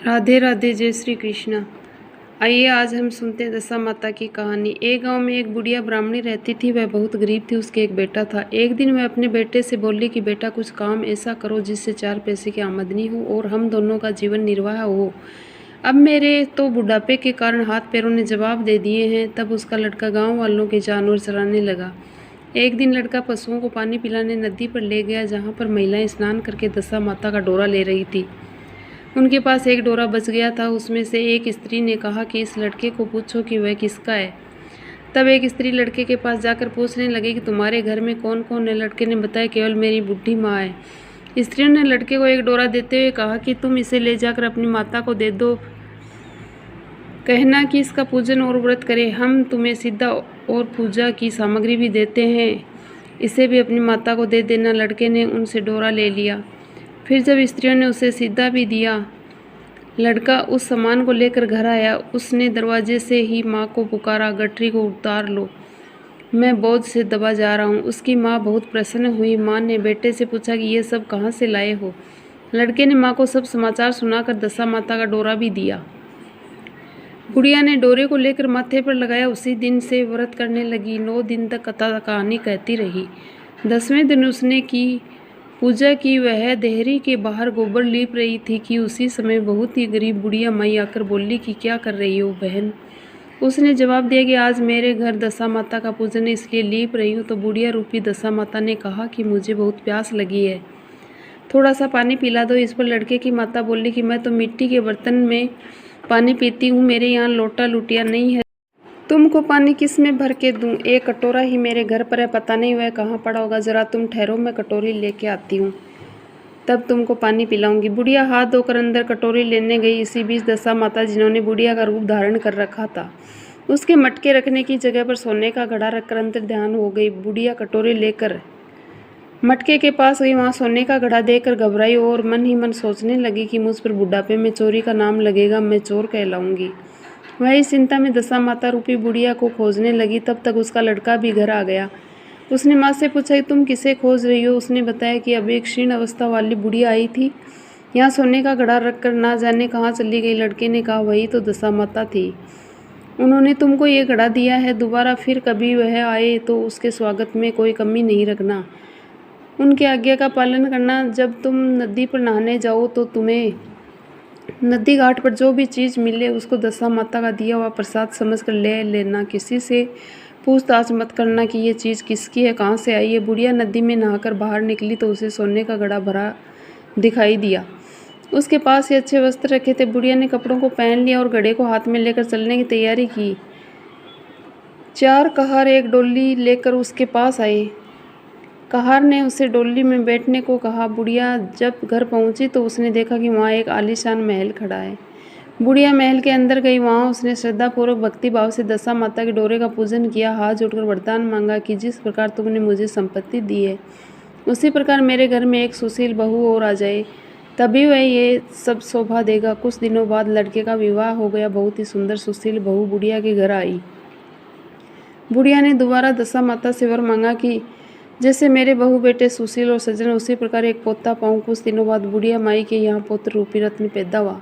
राधे राधे, जय श्री कृष्णा। आइए आज हम सुनते हैं दशा माता की कहानी। एक गांव में एक बुढ़िया ब्राह्मणी रहती थी। वह बहुत गरीब थी। उसके एक बेटा था। एक दिन वह अपने बेटे से बोली कि बेटा, कुछ काम ऐसा करो जिससे 4 पैसे की आमदनी हो और हम दोनों का जीवन निर्वाह हो। अब मेरे तो बुढ़ापे के कारण हाथ पैरों ने जवाब दे दिए हैं। तब उसका लड़का गाँव वालों के जानवर चराने लगा। एक दिन लड़का पशुओं को पानी पिलाने नदी पर ले गया, जहाँ पर महिलाएं स्नान करके दशा माता का डोरा ले रही थी। उनके पास एक डोरा बच गया था। उसमें से एक स्त्री ने कहा कि इस लड़के को पूछो कि वह किसका है। तब एक स्त्री लड़के के पास जाकर पूछने लगी कि तुम्हारे घर में कौन कौन है। लड़के ने बताया, केवल मेरी बुढ़ी माँ है। स्त्रियों ने लड़के को एक डोरा देते हुए कहा कि तुम इसे ले जाकर अपनी माता को दे दो, कहना कि इसका पूजन और व्रत करे। हम तुम्हें सीधा और पूजा की सामग्री भी देते हैं, इसे भी अपनी माता को दे देना। लड़के ने उनसे डोरा ले लिया। फिर जब स्त्रियों ने उसे सीधा भी दिया, लड़का उस सामान को लेकर घर आया। उसने दरवाजे से ही माँ को पुकारा, गठरी को उतार लो, मैं बोझ से दबा जा रहा हूँ। उसकी माँ बहुत प्रसन्न हुई। माँ ने बेटे से पूछा कि ये सब कहाँ से लाए हो। लड़के ने माँ को सब समाचार सुनाकर दशा माता का डोरा भी दिया। बुढ़िया ने डोरे को लेकर माथे पर लगाया। उसी दिन से व्रत करने लगी। 9 दिन तक कथा कहानी कहती रही। 10वें दिन उसने की पूजा की। वह देहरी के बाहर गोबर लीप रही थी कि उसी समय बहुत ही गरीब बुढ़िया माई आकर बोली कि क्या कर रही हो बहन। उसने जवाब दिया कि आज मेरे घर दशा माता का पूजन है, इसलिए लीप रही हूँ। तो बुढ़िया रूपी दशा माता ने कहा कि मुझे बहुत प्यास लगी है, थोड़ा सा पानी पिला दो। इस पर लड़के की माता बोली कि मैं तो मिट्टी के बर्तन में पानी पीती हूँ, मेरे यहाँ लोटा लुटिया नहीं है, तुमको पानी किस में भर के दूँ। एक कटोरा ही मेरे घर पर है, पता नहीं वह कहाँ पड़ा होगा, जरा तुम ठहरो, मैं कटोरी लेके आती हूँ, तब तुमको पानी पिलाऊंगी। बुढ़िया हाथ धोकर अंदर कटोरी लेने गई। इसी बीच दशा माता, जिन्होंने बुढ़िया का रूप धारण कर रखा था, उसके मटके रखने की जगह पर सोने का घड़ा रखकर अंतर ध्यान हो गई। बुढ़िया कटोरी लेकर मटके के पास गई। वहाँ सोने का घड़ा देखकर घबराई और मन ही मन सोचने लगी कि मुझ पर बुढ़ापे में चोरी का नाम लगेगा, मैं चोर कहलाऊंगी। वह इस चिंता में दशा माता रूपी बुढ़िया को खोजने लगी। तब तक उसका लड़का भी घर आ गया। उसने माँ से पूछा कि तुम किसे खोज रही हो। उसने बताया कि अब एक क्षीण अवस्था वाली बुढ़िया आई थी, यहाँ सोने का घड़ा रखकर ना जाने कहाँ चली गई। लड़के ने कहा, वही तो दशा माता थी, उन्होंने तुमको ये घड़ा दिया है। दोबारा फिर कभी वह आए तो उसके स्वागत में कोई कमी नहीं रखना, उनकी आज्ञा का पालन करना। जब तुम नदी पर नहाने जाओ तो तुम्हें नदी घाट पर जो भी चीज़ मिले उसको दशा माता का दिया हुआ प्रसाद समझकर ले लेना। किसी से पूछताछ मत करना कि ये चीज़ किसकी है, कहाँ से आई है। बुढ़िया नदी में नहाकर बाहर निकली तो उसे सोने का घड़ा भरा दिखाई दिया। उसके पास ही अच्छे वस्त्र रखे थे। बुढ़िया ने कपड़ों को पहन लिया और घड़े को हाथ में लेकर चलने की तैयारी की। 4 कहार एक डोली लेकर उसके पास आए। कहार ने उसे डोली में बैठने को कहा। बुढ़िया जब घर पहुंची तो उसने देखा कि वहाँ एक आलीशान महल खड़ा है। बुढ़िया महल के अंदर गई। वहाँ उसने श्रद्धापूर्वक भक्ति भाव से दशा माता के डोरे का पूजन किया। हाथ जोड़कर वरदान मांगा कि जिस प्रकार तुमने मुझे संपत्ति दी है, उसी प्रकार मेरे घर में एक सुशील बहू और आ जाए, तभी वह ये सब शोभा देगा। कुछ दिनों बाद लड़के का विवाह हो गया। बहुत ही सुंदर सुशील बहू बुढ़िया के घर आई। बुढ़िया ने दोबारा दशा माता से वर मांगा कि जैसे मेरे बहू बेटे सुशील और सज्जन, उसी प्रकार एक पोता पाऊँ। कुछ दिनों बाद बुढ़िया माई के यहाँ पुत्र रूपी रत्न पैदा हुआ।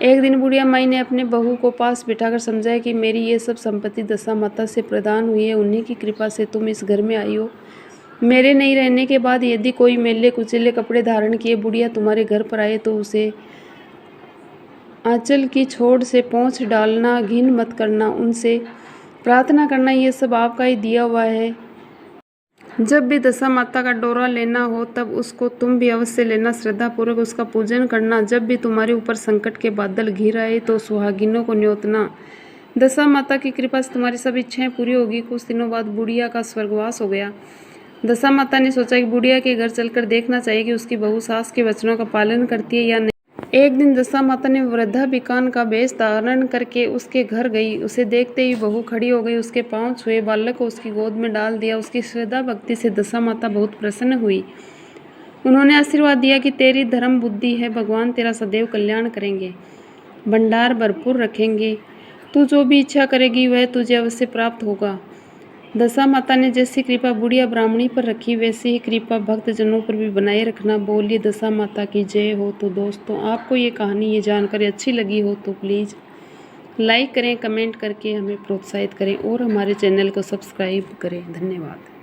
एक दिन बुढ़िया माई ने अपने बहू को पास बिठाकर समझाया कि मेरी ये सब संपत्ति दशा माता से प्रदान हुई है, उन्हीं की कृपा से तुम इस घर में आई हो। मेरे नहीं रहने के बाद यदि कोई मेले कुचेले कपड़े धारण किए बुढ़िया तुम्हारे घर पर आए तो उसे आंचल की छोड़ से पोंछ डालना, घिन मत करना, उनसे प्रार्थना करना, ये सब आपका ही दिया हुआ है। जब भी दशा माता का डोरा लेना हो तब उसको तुम भी अवश्य लेना, श्रद्धापूर्वक उसका पूजन करना। जब भी तुम्हारे ऊपर संकट के बादल घिर आए तो सुहागिनों को न्योतना, दशा माता की कृपा से तुम्हारी सब इच्छाएं पूरी होगी। कुछ दिनों बाद बुढ़िया का स्वर्गवास हो गया। दशा माता ने सोचा कि बुढ़िया के घर चलकर देखना चाहिए कि उसकी बहू सास के वचनों का पालन करती है या नहीं। एक दिन दशा माता ने वृद्धाभिकान का वेश धारण करके उसके घर गई। उसे देखते ही बहू खड़ी हो गई, उसके पांव छुए, बालक को उसकी गोद में डाल दिया। उसकी श्रद्धा भक्ति से दशा माता बहुत प्रसन्न हुई। उन्होंने आशीर्वाद दिया कि तेरी धर्म बुद्धि है, भगवान तेरा सदैव कल्याण करेंगे, भंडार भरपूर रखेंगे, तू जो भी इच्छा करेगी वह तुझे अवश्य प्राप्त होगा। दशा माता ने जैसी कृपा बुढ़िया ब्राह्मणी पर रखी वैसी ही कृपा भक्तजनों पर भी बनाए रखना। बोलिए दशा माता की जय हो। तो दोस्तों, आपको ये कहानी, ये जानकारी अच्छी लगी हो तो प्लीज़ लाइक करें, कमेंट करके हमें प्रोत्साहित करें और हमारे चैनल को सब्सक्राइब करें। धन्यवाद।